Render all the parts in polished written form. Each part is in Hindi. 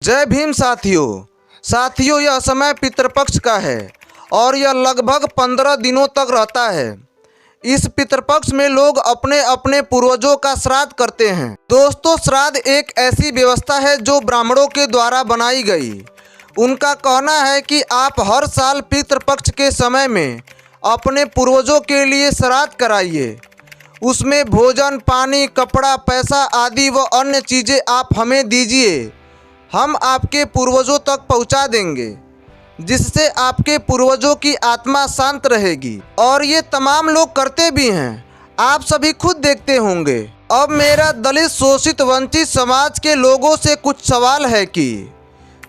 जय भीम साथियों, यह समय पितृपक्ष का है और यह लगभग 15 दिनों तक रहता है। इस पितृपक्ष में लोग अपने अपने पूर्वजों का श्राद्ध करते हैं। दोस्तों, श्राद्ध एक ऐसी व्यवस्था है जो ब्राह्मणों के द्वारा बनाई गई। उनका कहना है कि आप हर साल पितृपक्ष के समय में अपने पूर्वजों के लिए श्राद्ध कराइए। उसमें भोजन, पानी, कपड़ा, पैसा आदि व अन्य चीज़ें आप हमें दीजिए। हम आपके पूर्वजों तक पहुंचा देंगे, जिससे आपके पूर्वजों की आत्मा शांत रहेगी। और ये तमाम लोग करते भी हैं, आप सभी खुद देखते होंगे। अब मेरा दलित, शोषित, वंचित समाज के लोगों से कुछ सवाल है कि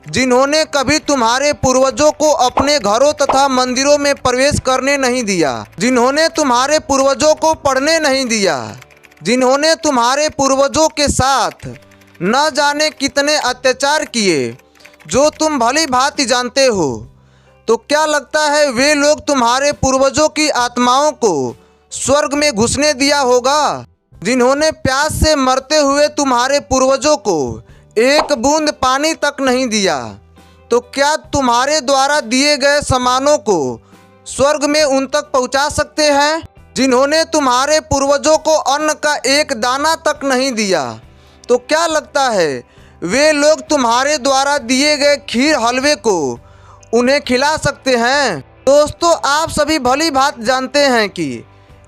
जिन्होंने कभी तुम्हारे पूर्वजों को अपने घरों तथा मंदिरों में प्रवेश करने नहीं दिया, जिन्होंने तुम्हारे पूर्वजों को पढ़ने नहीं दिया, जिन्होंने तुम्हारे पूर्वजों के साथ न जाने कितने अत्याचार किए, जो तुम भली भांति जानते हो, तो क्या लगता है वे लोग तुम्हारे पूर्वजों की आत्माओं को स्वर्ग में घुसने दिया होगा? जिन्होंने प्यास से मरते हुए तुम्हारे पूर्वजों को एक बूंद पानी तक नहीं दिया, तो क्या तुम्हारे द्वारा दिए गए सामानों को स्वर्ग में उन तक पहुंचा सकते हैं? जिन्होंने तुम्हारे पूर्वजों को अन्न का एक दाना तक नहीं दिया, तो क्या लगता है वे लोग तुम्हारे द्वारा दिए गए खीर हलवे को उन्हें खिला सकते हैं? दोस्तों, आप सभी भली भांति जानते हैं कि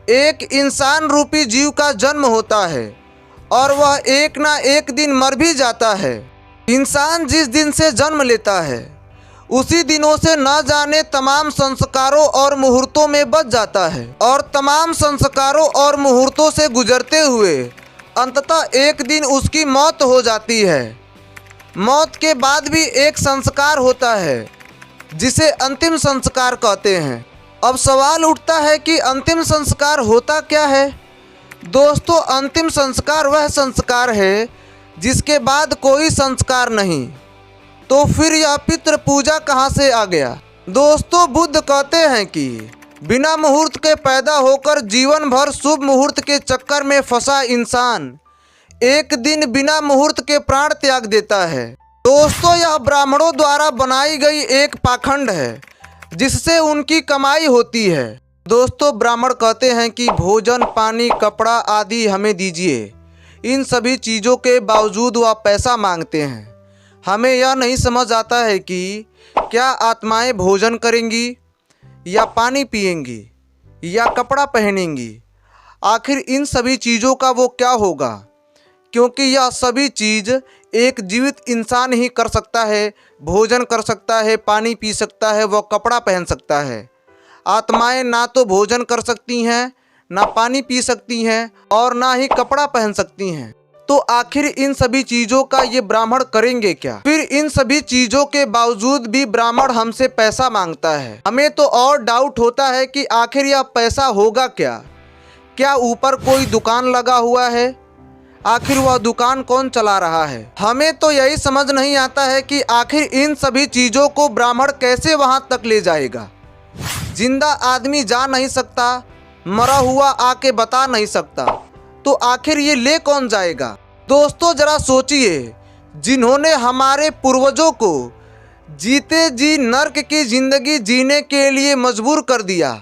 एक इंसान रूपी जीव का जन्म होता है और वह एक ना एक दिन मर भी जाता है। इंसान जिस दिन से जन्म लेता है, उसी दिनों से न जाने तमाम संस्कारों और मुहूर्तों में बच जाता है, और तमाम संस्कारों और मुहूर्तों से गुजरते हुए अंततः एक दिन उसकी मौत हो जाती है। मौत के बाद भी एक संस्कार होता है, जिसे अंतिम संस्कार कहते हैं। अब सवाल उठता है कि अंतिम संस्कार होता क्या है? दोस्तों, अंतिम संस्कार वह संस्कार है जिसके बाद कोई संस्कार नहीं। तो फिर यह पितृ पूजा कहाँ से आ गया? दोस्तों, बुद्ध कहते हैं कि बिना मुहूर्त के पैदा होकर जीवन भर शुभ मुहूर्त के चक्कर में फंसा इंसान एक दिन बिना मुहूर्त के प्राण त्याग देता है। दोस्तों, यह ब्राह्मणों द्वारा बनाई गई एक पाखंड है, जिससे उनकी कमाई होती है। दोस्तों, ब्राह्मण कहते हैं कि भोजन, पानी, कपड़ा आदि हमें दीजिए। इन सभी चीज़ों के बावजूद वह पैसा मांगते हैं। हमें यह नहीं समझ आता है कि क्या आत्माएं भोजन करेंगी या पानी पिएंगी या कपड़ा पहनेंगी? आखिर इन सभी चीज़ों का वो क्या होगा? क्योंकि यह सभी चीज़ एक जीवित इंसान ही कर सकता है। भोजन कर सकता है, पानी पी सकता है, वह कपड़ा पहन सकता है। आत्माएं ना तो भोजन कर सकती हैं, ना पानी पी सकती हैं और ना ही कपड़ा पहन सकती हैं। तो आखिर इन सभी चीज़ों का ये ब्राह्मण करेंगे क्या? फिर इन सभी चीज़ों के बावजूद भी ब्राह्मण हमसे पैसा मांगता है। हमें तो और डाउट होता है कि आखिर यह पैसा होगा क्या? क्या ऊपर कोई दुकान लगा हुआ है? आखिर वह दुकान कौन चला रहा है? हमें तो यही समझ नहीं आता है कि आखिर इन सभी चीज़ों को ब्राह्मण कैसे वहाँ तक ले जाएगा। जिंदा आदमी जा नहीं सकता, मरा हुआ आके बता नहीं सकता, तो आखिर ये ले कौन जाएगा? दोस्तों, जरा सोचिए, जिन्होंने हमारे पूर्वजों को जीते जी नर्क की जिंदगी जीने के लिए मजबूर कर दिया,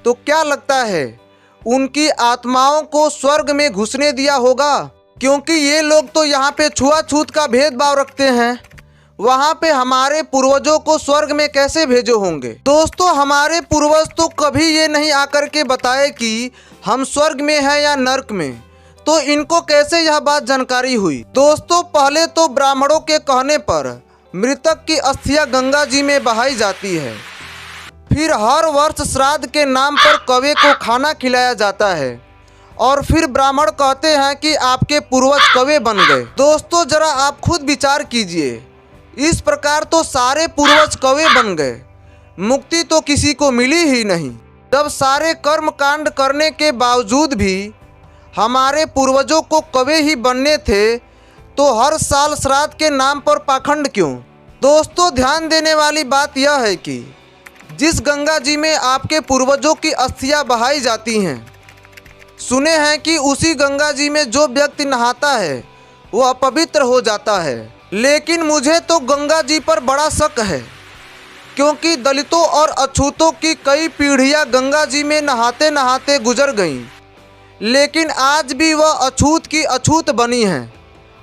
तो क्या लगता है उनकी आत्माओं को स्वर्ग में घुसने दिया होगा? क्योंकि ये लोग तो यहाँ पे छुआछूत का भेदभाव रखते हैं, वहाँ पे हमारे पूर्वजों को स्वर्ग में कैसे भेजे होंगे? दोस्तों, हमारे पूर्वज तो कभी ये नहीं आकर के बताए कि हम स्वर्ग में हैं या नर्क में, तो इनको कैसे यह बात जानकारी हुई? दोस्तों, पहले तो ब्राह्मणों के कहने पर मृतक की अस्थियां गंगा जी में बहाई जाती है। फिर हर वर्ष श्राद्ध के नाम पर कौवे को खाना खिलाया जाता है और फिर ब्राह्मण कहते हैं कि आपके पूर्वज कौवे बन गए। दोस्तों, जरा आप खुद विचार कीजिए, इस प्रकार तो सारे पूर्वज कौवे बन गए, मुक्ति तो किसी को मिली ही नहीं। जब सारे कर्म कांड करने के बावजूद भी हमारे पूर्वजों को कौवे ही बनने थे, तो हर साल श्राद्ध के नाम पर पाखंड क्यों? दोस्तों, ध्यान देने वाली बात यह है कि जिस गंगा जी में आपके पूर्वजों की अस्थियां बहाई जाती हैं, सुने हैं कि उसी गंगा जी में जो व्यक्ति नहाता है वह पवित्र हो जाता है। लेकिन मुझे तो गंगा जी पर बड़ा शक है, क्योंकि दलितों और अछूतों की कई पीढ़ियां गंगा जी में नहाते नहाते गुजर गईं, लेकिन आज भी वह अछूत की अछूत बनी हैं।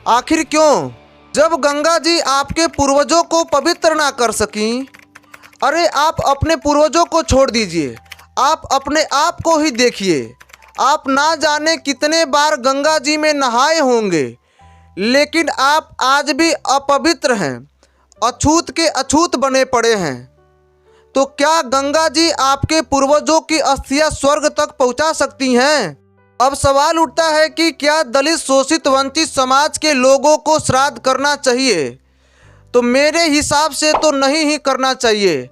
आखिर क्यों? जब गंगा जी आपके पूर्वजों को पवित्र ना कर सकीं, अरे आप अपने पूर्वजों को छोड़ दीजिए, आप अपने आप को ही देखिए। आप ना जाने कितने बार गंगा जी में नहाए होंगे, लेकिन आप आज भी अपवित्र हैं, अछूत के अछूत बने पड़े हैं। तो क्या गंगा जी आपके पूर्वजों की अस्थियां स्वर्ग तक पहुंचा सकती हैं? अब सवाल उठता है कि क्या दलित शोषित वंचित समाज के लोगों को श्राद्ध करना चाहिए? तो मेरे हिसाब से तो नहीं ही करना चाहिए।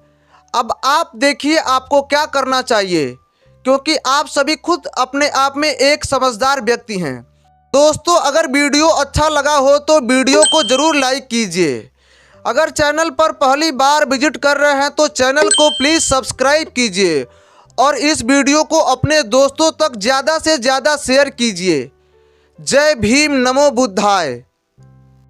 अब आप देखिए आपको क्या करना चाहिए, क्योंकि आप सभी खुद अपने आप में एक समझदार व्यक्ति हैं। दोस्तों, अगर वीडियो अच्छा लगा हो तो वीडियो को ज़रूर लाइक कीजिए। अगर चैनल पर पहली बार विजिट कर रहे हैं तो चैनल को प्लीज़ सब्सक्राइब कीजिए और इस वीडियो को अपने दोस्तों तक ज़्यादा से ज़्यादा शेयर कीजिए। जय भीम, नमो बुद्धाय।